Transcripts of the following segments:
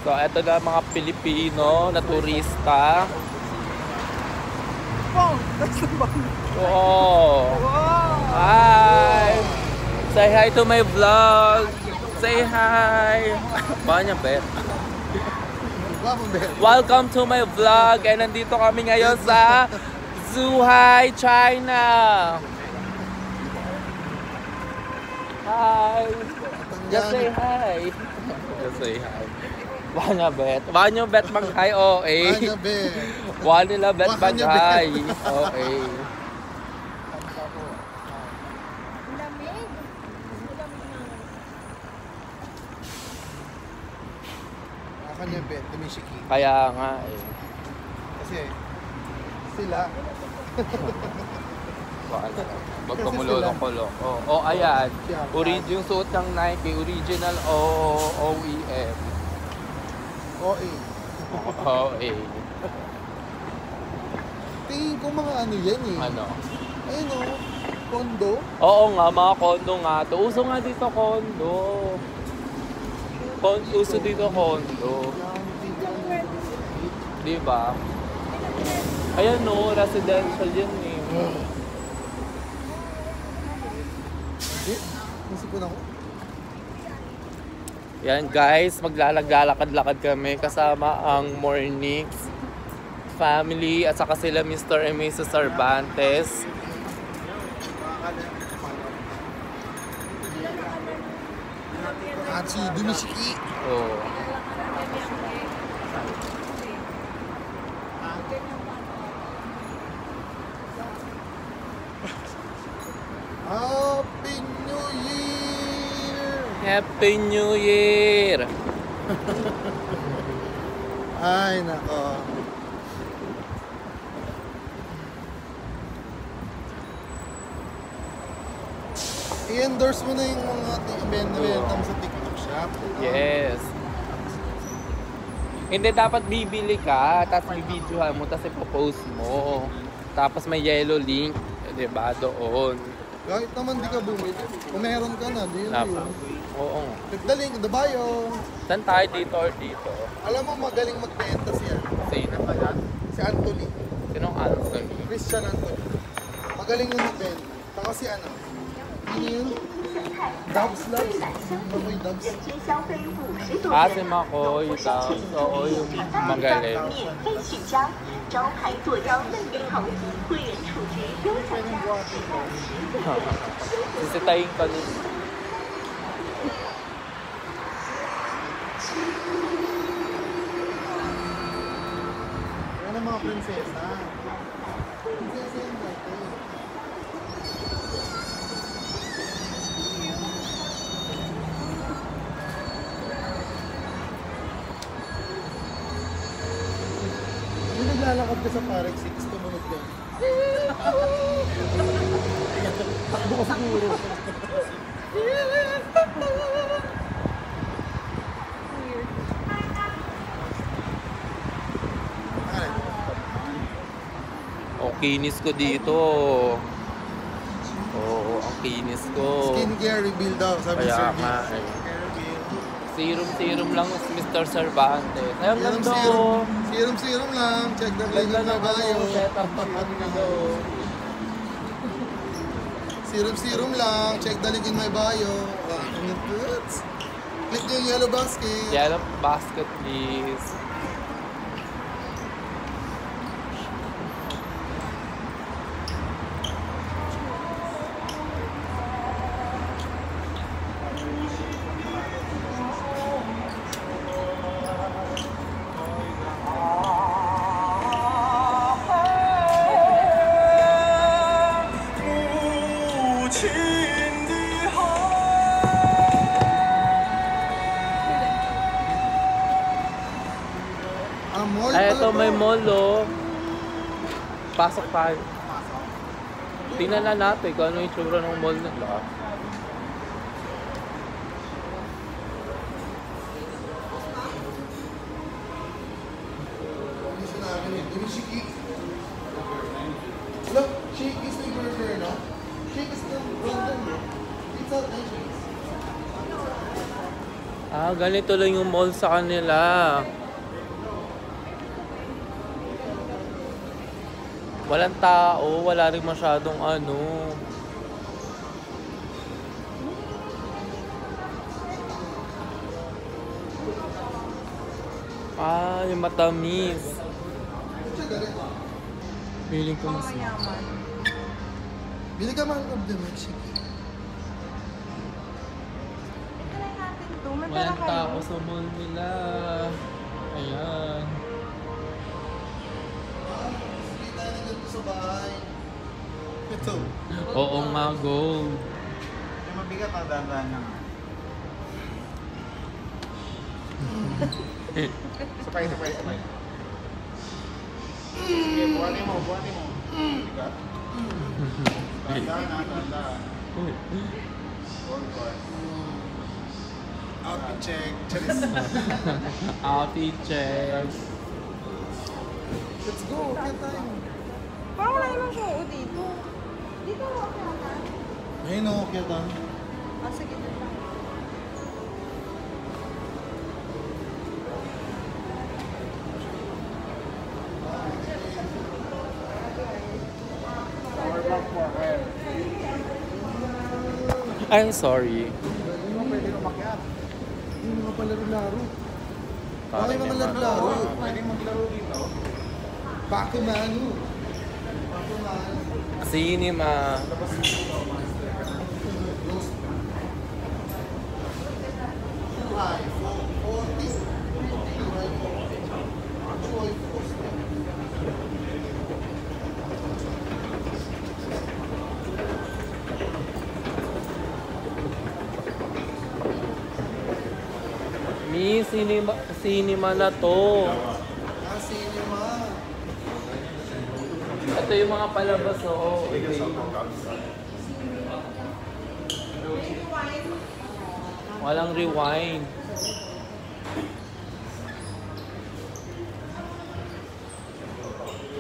So, eto na mga Pilipino na turista. Wow! That's the bang. Wow! Wow! Hi! Say hi to my vlog! Say hi! Banya, bet. Welcome to my vlog! And nandito kami ngayon sa Zhuhai, China! Hi! Just say hi! Just say hi. Banya, bet. Banya, bet mag-hi, okay. Banya, bet. Wanila, bet mag-hi. Okay. Kanya bet, Dumishiki. Kaya nga eh. Kasi sila. Wag ka mulolong-kolong. Oh, ayan. Yung suot ng Nike, original OEM. OA. OA. Tingin ko mga ano yan eh. Ano? Ayun o, kondo. Oo nga, mga kondo nga to. Uso nga dito kondo. Uso dito kondo. Diba? Ayan no, residential yan eh. Nasipon ako. Yan guys, maglalakad-lakad kami kasama ang Mornix family at saka sila Mr. and Mrs. Cervantes. At si Dumishiki. Oh. Happy New Year! Happy New Year! Ay, nako. I-endorse mo na yung mga ibenta mo sa TikTok shop. Yes. Hindi, dapat bibili ka, tapos bibidyohan mo, tapos ipopost mo. Tapos may yellow link, diba, doon. Kahit naman di ka bumili, kung meron ka na, di yun yun. Oo. Click the link, the bio. Saan tayo dito or dito? Alam mo, magaling magbenta siya. Sino pala? Si Anthony. Sinong Anthony? Christian Anthony. Magaling yung magbenta. Saka si ano? Yun yun? Dubs Labs. Makoy Dubs. Si Makoy, tapos oo, yung magaling. 可以取消，招牌坐标嫩鱼头，会员储值优享价。 Sisitayin ka nun. Yan ang mga prinsesa. Prinsesa yung dati. Yung naglalakad ka sa Parex 6, tumunod ka. Takbo ka siguro. O, kinis ko dito. Oo, ang kinis ko. Skincare reveal daw, sabi ni Kaya Sir nga Vince. eh. Skincare reveal. Serum lang si Mr. Cervantes. Ay, ang ganda ko. Serum lang. Check the link Ganda in my ng bio. setup ng ano nito. Serum lang. Check the link in my bio. Click nyo yung yellow basket. Yellow basket, please. Ay, ito may mall, oh. Pasok tayo. Tingnan na natin kung ano yung tsura ng mall nila. Dumishiki. Look, shake is the burger, no? Shake is the burger, no? It's not nice. Ganito lang yung mall sa kanila. Walang tao, wala rin masyadong ano. Yung matamis. Feeling ko mas... Bili ka man of the milk. Sige. Try natin to. May pera Walang kayo. tao sa mall nila. Ayan. Hindi tayo na dito sa bahay. Ito. Oo nga, gold. Yung mabigat ang dandaan lang. Sabay. Sige, buhatin mo. Bigat. Dandaan. Outfit check. Charis. Outfit check. Let's go. Kaya tayo. Parang wala namang show dito. Dito okay naman. Ayun o, kaya tayo. Sige, dito lang. I'm sorry. Hindi mo pwede umakyat. Hindi mo palaro-laro. Parang Okay mga naman. laro-laro. Pwede maglaro dito. Bakumano. Cinema. Cinema na to. Cinema. Ito yung mga palabas, oo. Walang rewind.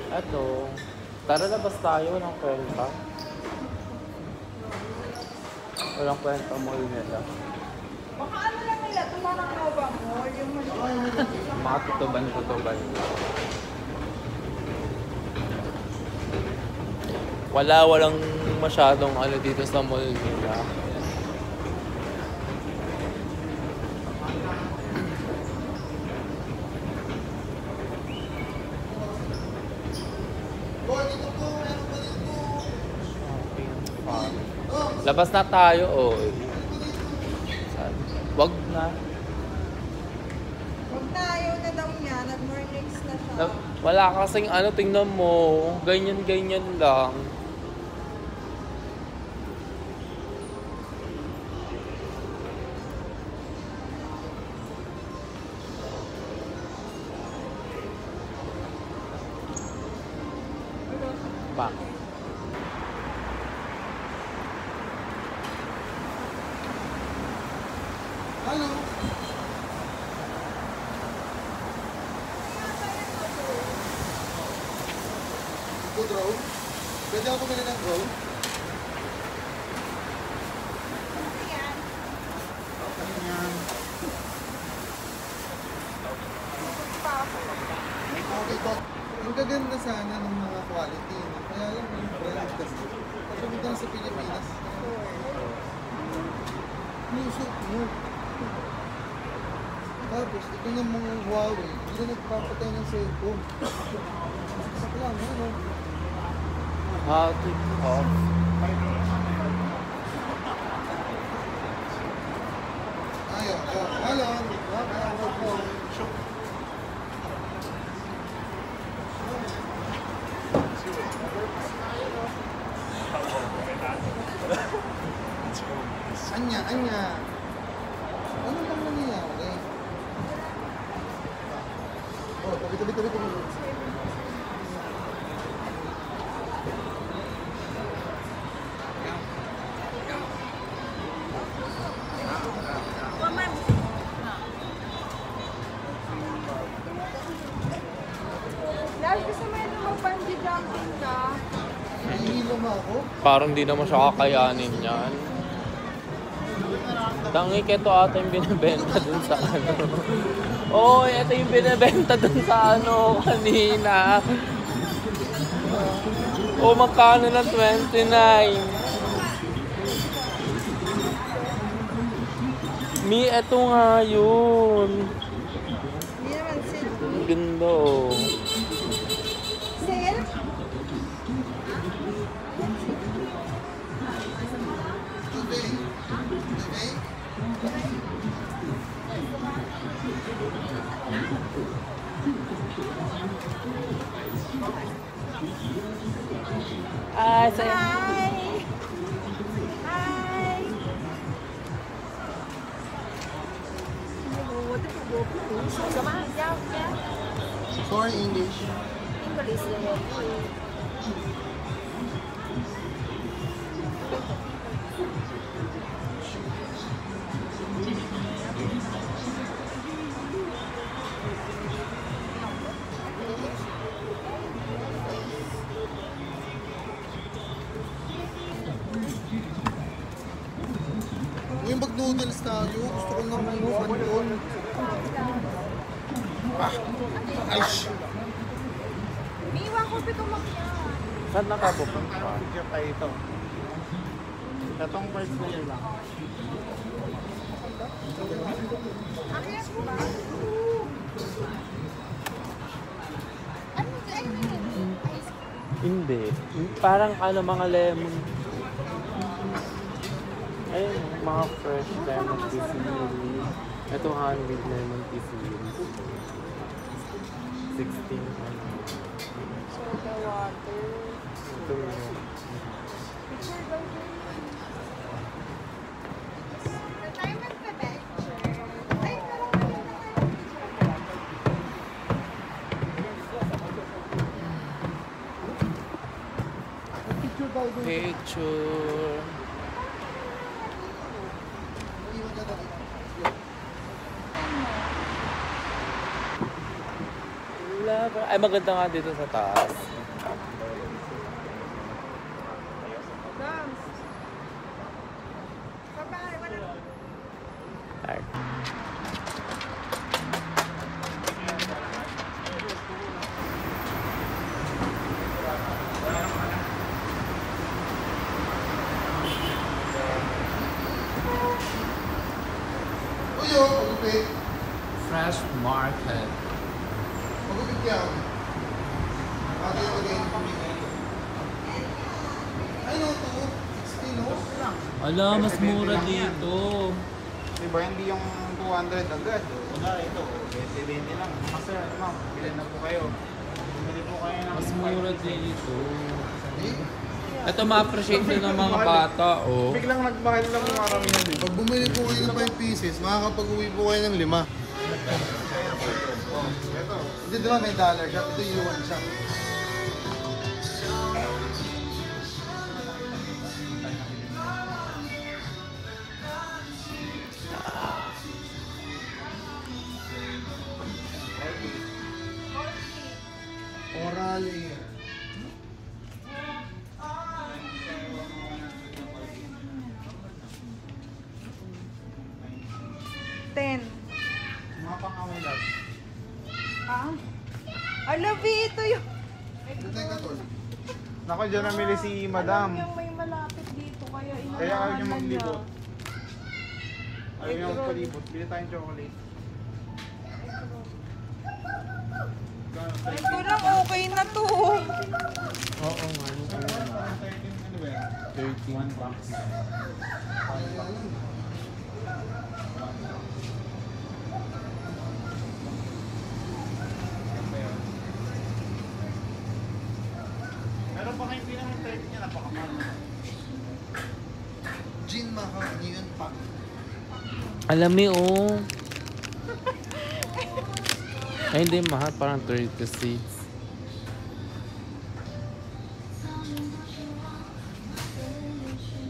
Ito. Tara labas tayo, walang kwenta. Walang kwenta mall nila. Baka ano lang nila, tumarang Nova Mall, yung Mga tutuban. Walang masyadong ano dito sa mall nila. Labas na tayo, oh. Wag na. Huwag na, ayaw na daw niya, nag-mornings na siya. Wala kasing ano, tingnan mo. Ganyan lang. Ba? Hello. Ito drone. Pwede ako bumili ng drone? Okay po. Ang gaganda sana ng mga quality. No? Kaya lang yung brand kasi. Kapag lang sa Pilipinas. Musok mo. Tapos, ito ng mga Huawei. Hindi na nagpapatay ng cellphone. Saksak lang, ano? How to off? Ayaw. Hello. Anya. Ano bang nangyayari? Oh, tabi. Dahil gusto mo yun mag-bungee jumping ka. Nahihilo mo ako? Parang di naman siya kakayanin yan. Nararamdaman Tangi, ito ata yung binibenta dun sa ano. Oo, ito yung binibenta dun sa ano kanina. Oh, magkano ng 29? Mi, eto nga yun. Hindi naman sale. Ang ganda oh. Sale? Ah, sa... Hi! Hi! For English. Uy, mag-noodles tayo. Gusto ko ng doon. Ay, Miwa ko pito makya. Saan nakapupunta? Picture tayo ito. Itong first layer lang. Akya po ba? Hindi. Parang ano, mga lemon. Ayun, mga fresh lemon tea series. Ito handmade lemon tea series. 16. Soda water. Ito yun. Picture daw dyan. The time of the lecture. Ay, parang ano na tayo picture. picture tayo doon. Picture. Ay, maganda nga dito sa taas. Dance. Bye-bye. Wala. Ay. Uy, oh, pagupit. Fresh Market. Pagupit ka. Ate, ay, no, to. 16, no? Ala, mas mura dito. Diba hindi yung 200 agad? Kunwari ito, 20 lang. Kasi ano ma'am, bilhin na po kayo. Bumili po kayo ng Mas mura dito. Ito ma-appreciate din ng mga bata, oh. Biglang nagmahal lang yung karamihan dito. Pag bumili po kayo ng 5 pieces, makakapag-uwi po kayo ng 5. Ito. Hindi diba may dollar shop? Ito yung yuan shop. Oral air. Ten. Mga pang-away lang. Ah? Ala, B, ito yung... Ito tayo katol. Naku, dyan namili si madam. Yung may malapit dito, kaya Kaya ayaw inunahan niyo na niya. maglibot. Ayaw niyo magpalibot. Bili tayong chocolate. Ito lang, okay na to. Oo nga. 13, ano ba yan? 13. 1 box. Meron pa kayong pinamang 13 niya, napakamahal. Gin Maha, yun pa. Alam mo, oh. Ay, hindi mahal. Parang 36.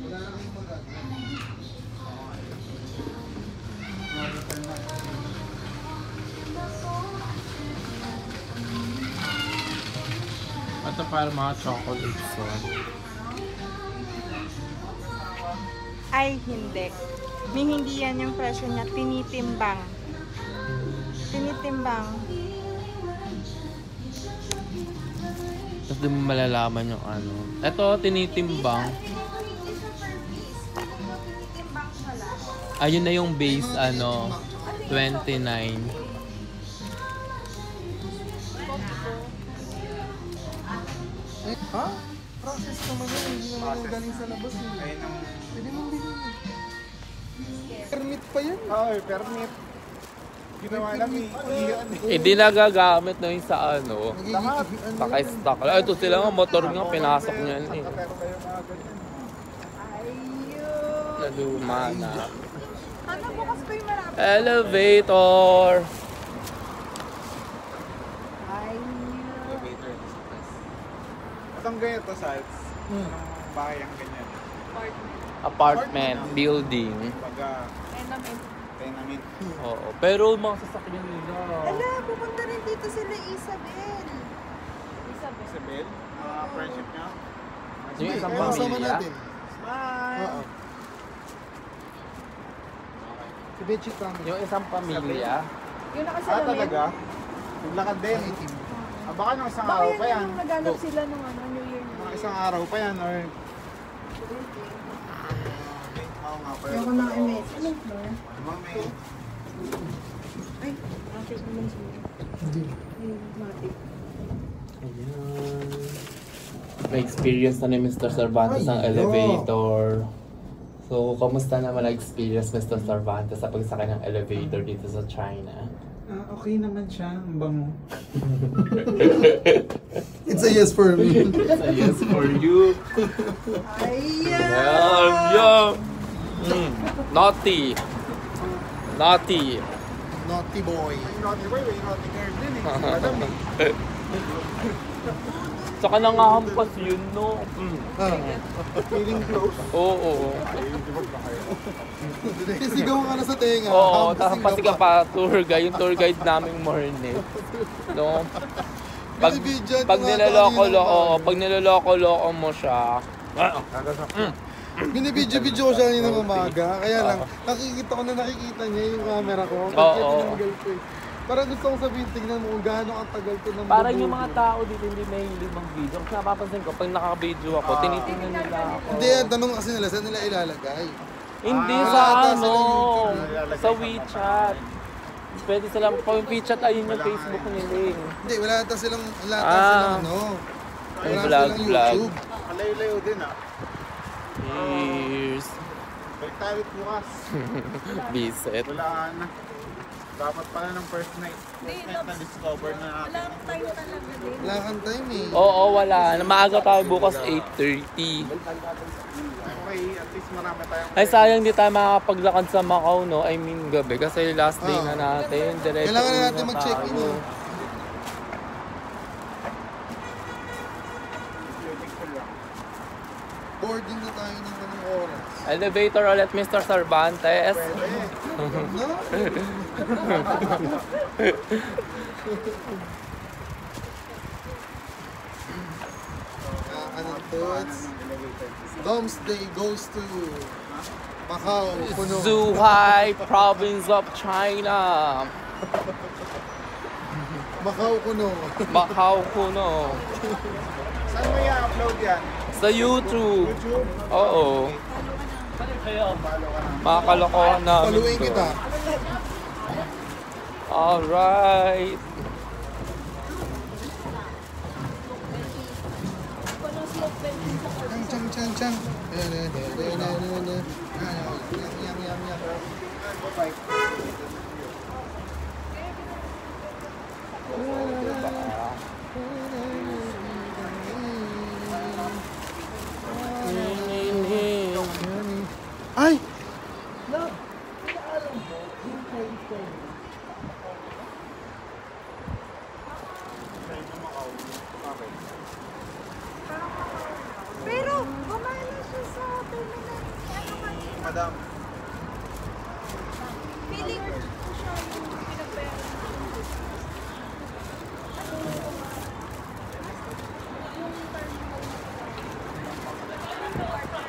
Wala na kayong magagawa. Ito para mga chocolates, oh. Ay, hindi. May hindi yan yung presyo niya. Tinitimbang. Tinitimbang. Tapos di mo malalaman yung ano. Ito, tinitimbang. Ayun na yung base, ano, 29. Ha? Process naman yun. Hindi naman yung galing sa labas. Ayun ang... Pwede mong bilhin. Permit pa yan. Oo, permit. Ginawa lang eh. Hindi nagagamit na yung sa ano. Nagiging Naka-stock. Ay, ito sila nga, motor nga, pinasok niyan eh. Pero kayo mga ganyan. Naluma na. Ano, bukas pa yung marami. Elevator! Elevator. Itong ganito sites, anong bahay ang ganyan? Apartment, building. Pagka tenement. Oo. Pero mga sasakyan nila. Ala, pupunta rin dito sila Isabel. Isabel, mga friendship niya. Yung isang Kasama pamilya. natin. Smile! Oo. Si Bechi family. Yung isang pamilya. Yung nakasalamin. Talaga? Naglakad din. Itim. Baka nung isang Baka araw yan pa yan. yung naghanap sila nung ano, New Year Mga na. isang araw pa yan or... Oo nga pa Ayoko na MS. Anong floor? Mami. Ay, matik naman sila. Ay, matik. Ayan. May experience na ni Mr. Cervantes ang elevator. So, kamusta naman na-experience Mr. Cervantes sa pagsakay ng elevator dito sa China? Okay naman siya. Ang bango. It's a yes for me. It's a yes for you. Ayan! Yum! Naughty. Naughty. Naughty boy. May naughty boy, may naughty girl din eh. Si Madam eh. Saka nangahampas yun, no? Feeling close. Oo. Sigaw ka na sa tenga. Oo, Hampasin tapos ka pa tour guide, yung tour guide naming morning. No? Pag niloloko-loko mo siya. Binibidyo-video ko siya kanina umaga. Kaya lang, nakikita niya yung camera ko. Oo. Kaya tinanggal ko eh. Parang gusto kong sabihin, tignan mo kung gaano ang tagal ko ng Parang yung mga tao dito hindi mahilig mag-video. Kasi napapansin ko, pag naka-video ako, tinitingnan nila ako. Hindi, tanong kasi nila, saan nila ilalagay? Hindi wala sa ata ano, sila YouTube. sa WeChat. Pwede sila, pag WeChat, ayun yung Facebook nila eh. Hindi, wala ata silang, wala ata Ah. silang ano. Ay, Wala vlog, silang vlog. YouTube. Malayo-layo din ah. Cheers. Balik tayo bukas. Visit. Wala na. Dapat pala ng first night. First night na discover na natin. Wala kang time eh. Oo, wala. Maaga tayo bukas 8:30. Okay, at least marami tayong... Ay, sayang di tayo makakapaglakad sa Macau, no? I mean, gabi. Kasi last day na natin. Diretso Kailangan na uwi natin mag-check-in tayo. eh. Boarding na tayo ng anong oras. Elevator ulit, Mr. Cervantes. No? Ano thoughts? Dom's Day goes to Macau, Puno. Zhuhai, province of China. Macau, Puno. Macau, Puno. Saan mo i-upload yan? Sa YouTube. YouTube? Oo. Makakalokohan namin. Paluin to. kita. Alright. Chang, chang, chang, chang. Yum, yum, yum. Ay! Pero, gumana siya sa terminal. Ano kanina? Madam. Feeling ko siya yung pinagbayaran.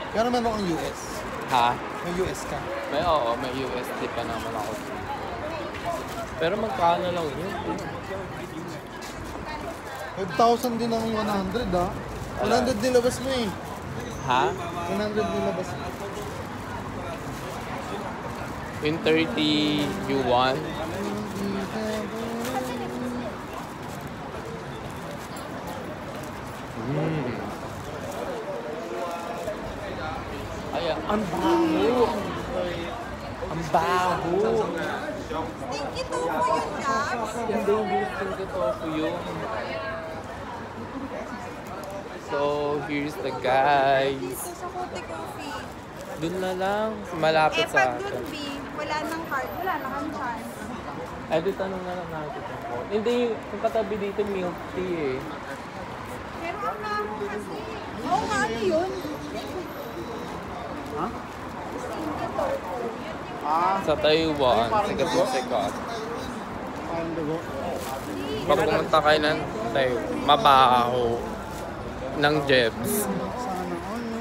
Kaya naman ako ang US. Ha? May US ka. May USD pa naman ako. Pero magkano lang yun? 5,000 din ang 100 ah. 100 nilabas mo eh. Ha? 100 nilabas mo. In 30 yuan? Ay, ang baho! Ang baho! Stinky tofu yun, Gabs. Hindi stinky tofu yun. So, here's the guys. Dito sa Kote Coffee. Dun na lang. Malapit sa Pag dun, atin. B, wala nang card. Wala na kang chance. Eh, di tanong na lang natin. Hindi, yung katabi dito milk tea eh. Pero ang baho kasi. Oo nga, ano yun? Ha? Stinky tofu. Sa Taiwan, sikat. Parang dugo. Pag pumunta kayo ng Taiwan, mabaho ng Jebs. Sana all, no?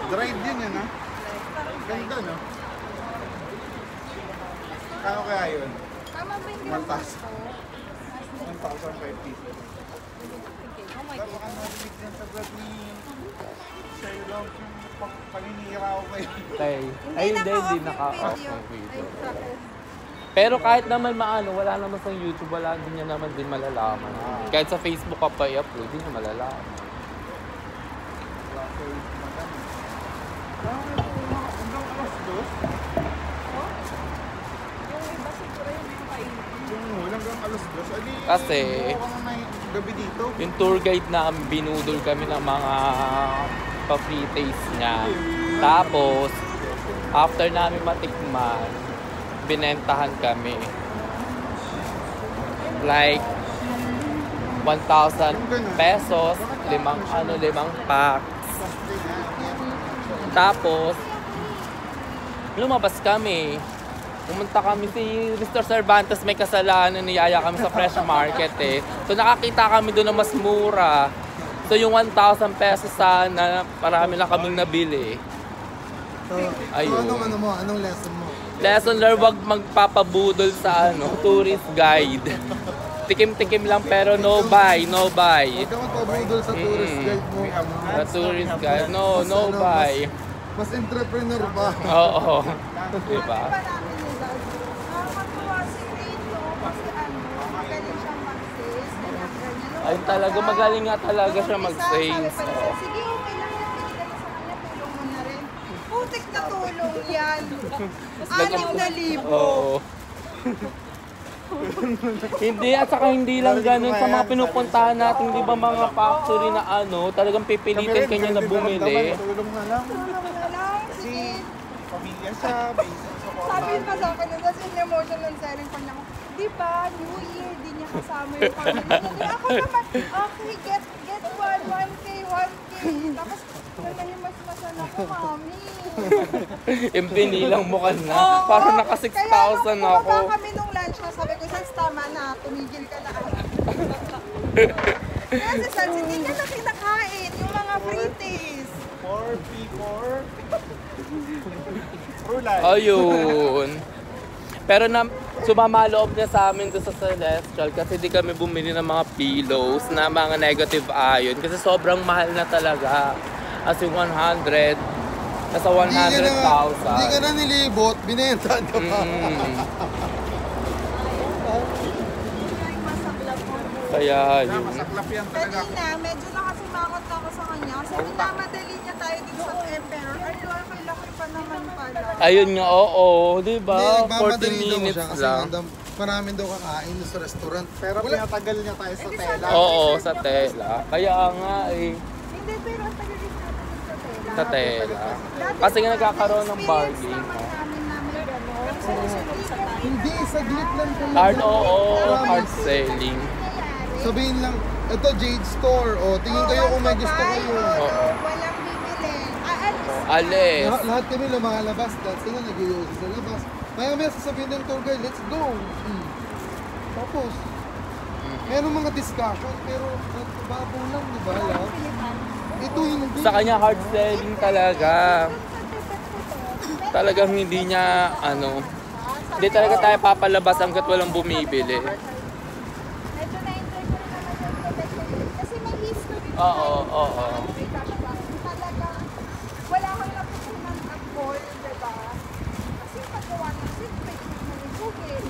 Dried din yun, ha? Ganda, no? Kano kaya yun? Tama ba yung One ginagawa thousand. ko? 1,005 pieces. Oh my Baka God. narinig din sa vlog ni Sa'yo lang yung paninira ko kayo. Ay, hindi naka-off yung naka-off video. yung video. Ay, sorry. Pero kahit naman maano, wala naman sa YouTube, wala din niya naman din malalaman. Kahit sa Facebook ka pa i-upload, hindi niya malalaman. Hanggang alas 2? Yung iba siguro yung mga kainin. Yung hanggang alas 2? Ali, Kasi, buwan na gabi dito. yung tour guide na binudol kami ng mga pa-free taste niya. Tapos, after namin matikman, binentahan kami. Like, 1,000 pesos, limang packs. Tapos, lumabas kami. Pumunta kami si Mr. Cervantes, may kasalanan, niyaya kami sa Fresh Market eh. So nakakita kami doon na mas mura. So yung 1,000 pesos sana, marami na kaming nabili. So, Ayun. anong lesson mo? Lesson learned, wag magpapabudol sa tourist guide. Tikim-tikim lang pero no buy. Huwag ka magpabudol sa tourist guide mo. Sa tourist guide, no buy. Mas entrepreneur ba? Oo. Diba? Pa namin ni Dad. Nakakatuwa si Rito kasi magaling siyang mag-sales. Ganyan. Ayun talaga, magaling nga talaga siya Nung mag-sales. isa, sabi pa niya, sige, okay lang yan. Binigay na sa kanya, tulong mo na rin. Putik na tulong yan. 6,000. Oo. Hindi, at saka hindi lang ganun sa mga pinupuntahan natin, di ba mga factory na talagang pipilitin kanya na bumili. Tulong na lang. Tulong na lang, sige. Pamilya siya, may isang support. Sabi pa sa akin, that's in emotion ng selling pa niya. Di ba, New Year, di niya kasama yung pamilya niya. Ako naman, okay, get 1K. Tapos, nanahimas-masan ako, mami. Yung pinilang mo ka na, parang naka 6,000 Kaya nung ako. bumaba kami nung lunch na, sabi ko, Sans, tama na, tumigil ka na. Kaya si Sans, hindi niya na kinakain yung mga free taste. 4P4. Rulay. Ayun. Pero sumama loob niya sa amin doon sa Celestial kasi di kami bumili ng mga pillows na mga negative ion kasi sobrang mahal na talaga. As in 100, nasa 100,000. Hindi ka na nilibot, binenta ka pa. Kaya yun. Masaklap yan talaga. Kanina, medyo nakasimangot ako sa kanya kasi minamadali niya tayo dito sa Emperor. Ay, laki pa naman pala. Ayun nga, oo, di ba? Hindi, 40 minutes kasi lang. maraming daw kakain sa restaurant. Pero pinatagal niya tayo sa tela. Oo, sa tela. Kaya nga eh, Hindi, pero ang tagal din natin sa tela. sa tela. Dati Kasi nga naman, nagkakaroon ng experience bargain. naman namin gano'n. Hindi, saglit lang kayo. Card, oo, Promise. card selling. Sabihin lang, ito Jade Store. O, tingin kayo kung may gusto kayo. Oo. Walang bibili. Aalis. Alis. Lahat kami lumalabas. Dati nga nag-iusi sa labas. Maya sasabihin ng tour guide, let's go. Tapos, meron mga discussion, pero babaw lang, di ba? Love? Ito hindi. Sa kanya hard selling talaga. Talagang hindi niya hindi talaga tayo papalabas hanggat walang bumibili. Medyo na-enjoy ko rin naman yung collection kasi may history. Oo. Talagang wala kang napupunan at goal, diba? Kasi paggawa ng secret na ni Google.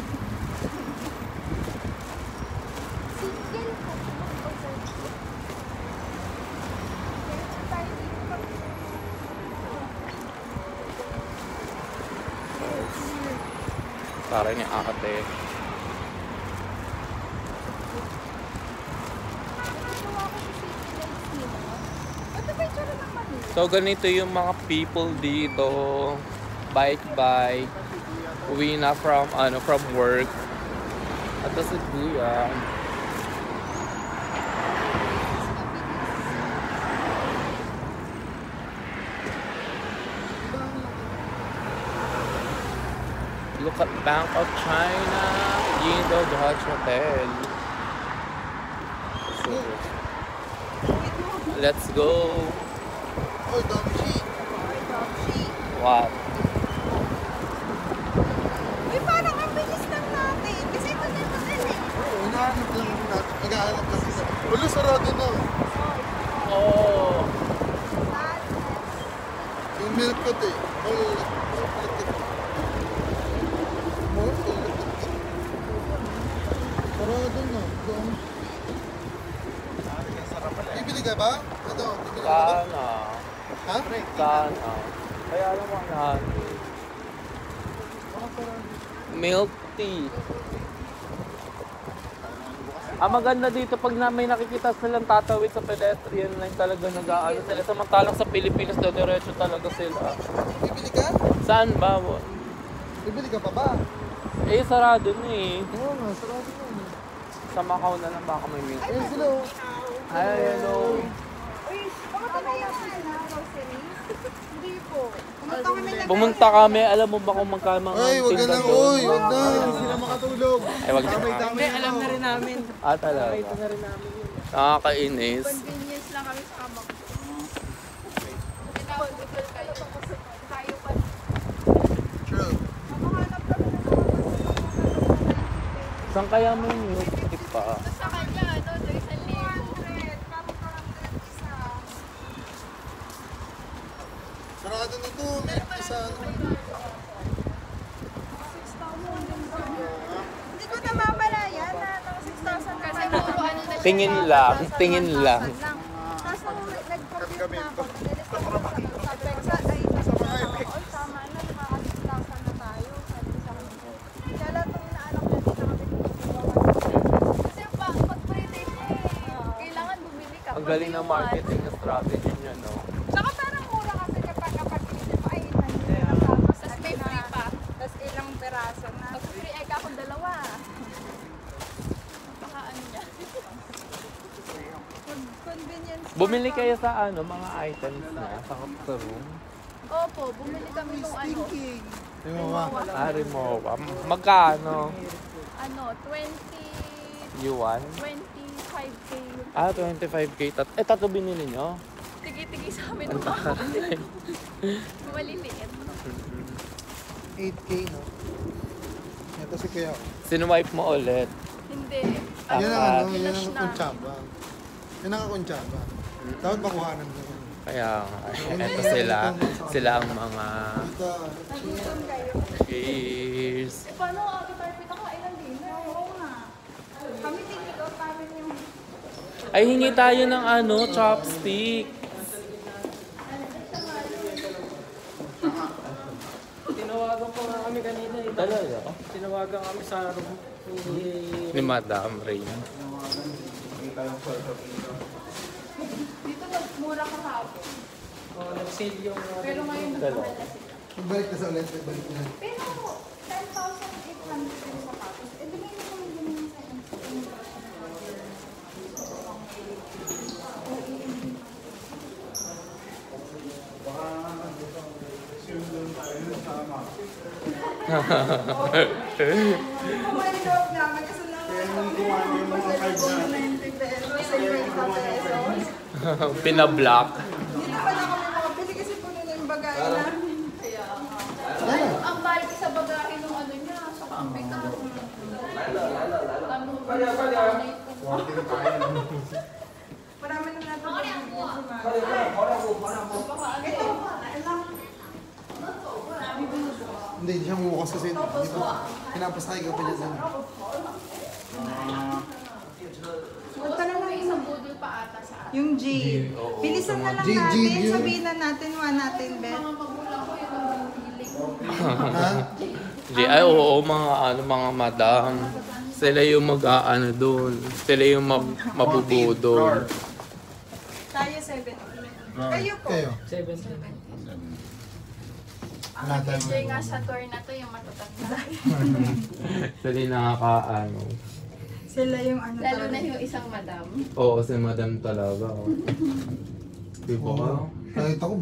Single ko. Parang yung ate. So ganito yung mga people dito. Bike. Uwi na from work. At si Kuya. Look at Bank of China, Yindo Dodge Hotel. So, let's go. Oh, Domshi. What? Uy, parang ang bilis lang natin. Kasi ito na ito din eh. Hinahanap lang natin. Nag-aanap kasi sa... Wala, sarado na. Oh, Yung milk ko eh. Sarado na. Bibili ka ba? Ito, bibili ka ba? sana. Ha? Sana. Kaya alam mo yan. Milk tea. Ang maganda dito pag may nakikita silang tatawid sa pedestrian line talaga nag-aano sila. Samantalang sa Pilipinas daw diretso talaga sila. Bibili ka? Saan ba? Bibili ka pa ba? Eh, sarado na eh. Oo nga, sarado na. Sa Macau na lang baka may milk. Ayun sila oh. Ay, hello. Uy, pumunta na yung grocery? Hindi po. Pumunta kami na. Pumunta kami, alam mo ba kung magkano ang Ay, wag ka tinda na, doon? oy, wag na. Hindi sila makatulog. Ay, wag na. Hindi, alam na rin namin. Ah, talaga. Ito na rin namin yun. Nakakainis. Convenience lang kami sa kamang. Tayo pa. True. Makahanap kami ng mga Saan kaya may milk tea pa? sa kanya, doon sa 200. Parang 200 isa. Sarado na to. Milk isa. 6,000 din ba? Hindi ko namamalayan na ng 6,000 kasi puro ano na siya. Tingin lang, tingin lang. Tapos nung nag-compute na ako, nilis ko sa Pexa, ay tama na, nakaka-6,000 na tayo. Sabi sa akin. Kaya lahat ng inaanak natin na kami kasi pag pre-date kailangan bumili ka. Ang galing ng marketing na strategy niya, no? Saka parang mura kasi kapag pinili pa, 800 na tapos may free pa. Tapos ilang peraso na. Pag free egg ako, dalawa. Baka ano niya. Convenience. Bumili kayo sa mga items na sa room? Opo, bumili kami nung ano. Yung mama. Rimowa. Magkano? Ano, 20, Yuan? 25K yun. 25K. Tatlo binili nyo? Tigi-tigi sa amin Ang nung taray. maliliit. 8K, no? Ito si Kuya. Sinuwipe mo ulit. Hindi. Yan ang Ah, ano, yan Finish ang na. kuntsaba. Yan ang kuntsaba. Dapat makuhanan mo. Kaya nga. Eto sila ang mga Ito. Nagutom kayo. cheers. Paano ako tayo pinakain ng dinner? Oo nga. Kami tingin ko namin yung... Ay, hingi tayo ng chopstick. Tinawagan ko nga kami kanina eh. Talaga? Tinawagan kami sa room Ni Madam Rain. Dito mura kahapon. nag-sale yung... Pero ngayon Dalawa. mahal na sila. Balik na sa ulit. Balik na. Pero 10,800 yung sapatos. Eh, di ba yun naman din yung sa Kumain loob namin kasi Kaya nung gumano yung mga card na. 90 pesos, 50 pesos. Pinablock. Dito pa na kami makabili kasi puno na yung bagay namin. Ang balik sa bagahe nung ano niya, sa kampikan. Quality na tayo. Marami na natin. Hindi siya bukas kasi. Di ba? Pinapasakay ka pa dyan sa... Punta na lang Isang budol pa ata sa atin. yung G. Bilisan na lang G, natin. yun. Sabihin na natin, natin, Ben. Mga magulang ko yun ang feeling. Ha? Di, ay, oo, mga madam. Sila yung mag-aano doon. Sila yung mabubudol. Tayo 7. Kayo po. Kayo. 7. Ang nag-enjoy nga sa tour na to yung matatanda. Sila yung nakakaano. Sila yung ano Lalo na talaga. yung isang madam. Oo, si madam talaga. Oh. Di ba ka? Kahit ako,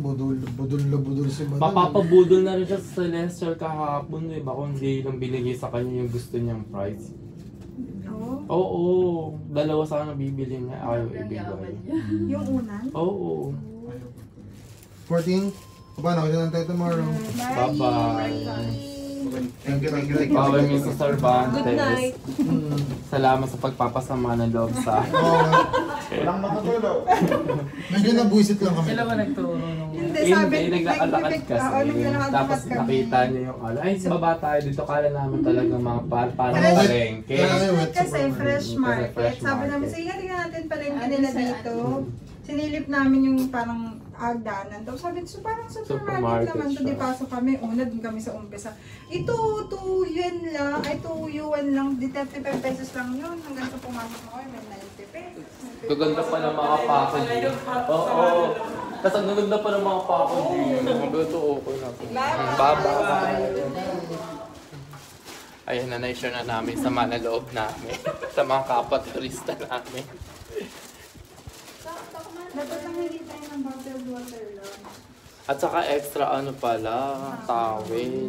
budol si Madam. Mapapabudol na rin siya sa Celestial kahapon, di ba? Kung hindi lang binigay sa kanya yung gusto niyang price. Oo. Oo, dalawa sana bibili niya. Ayaw Sobrang ibigay. yaman niya. Yung unan. Oo. 14. Paano? Kita lang tayo tomorrow. Bye-bye. Thank you. Bye-bye, Mr. Cervantes. Good night. Salamat sa pagpapasama ng loob sa Oo. Walang matutulog. Medyo nabuisit lang kami. Sila ba nagturo nung... Hindi, sabi. Hindi, naglalakad kasi. Tapos nakita niyo yung ano. Ay, baba tayo dito. Kala namin talaga mga parang palengke. Kasi fresh market. Fresh Sabi namin, market. sige, tingnan natin palengke nila dito. Sinilip namin yung parang agdanan. Tapos sabi, so parang supermarket naman. siya. Di pasok kami, una dun kami sa umpisa. Ito, 2 yuan lang. Ay, 2 yuan lang. Di 35 pesos lang yun. Hanggang sa pumasok mo kayo, may 90 pesos. Gaganda pa ng mga packaging. Oo. Tapos ang gaganda pa ng mga packaging. Mabuto okay na. Bye-bye. Ayan na, na-share na namin sa manaloob namin. Sa mga kapwa-turista namin. Dapat lang hindi tayo ng bottled water lang. At saka extra ano pala, towel.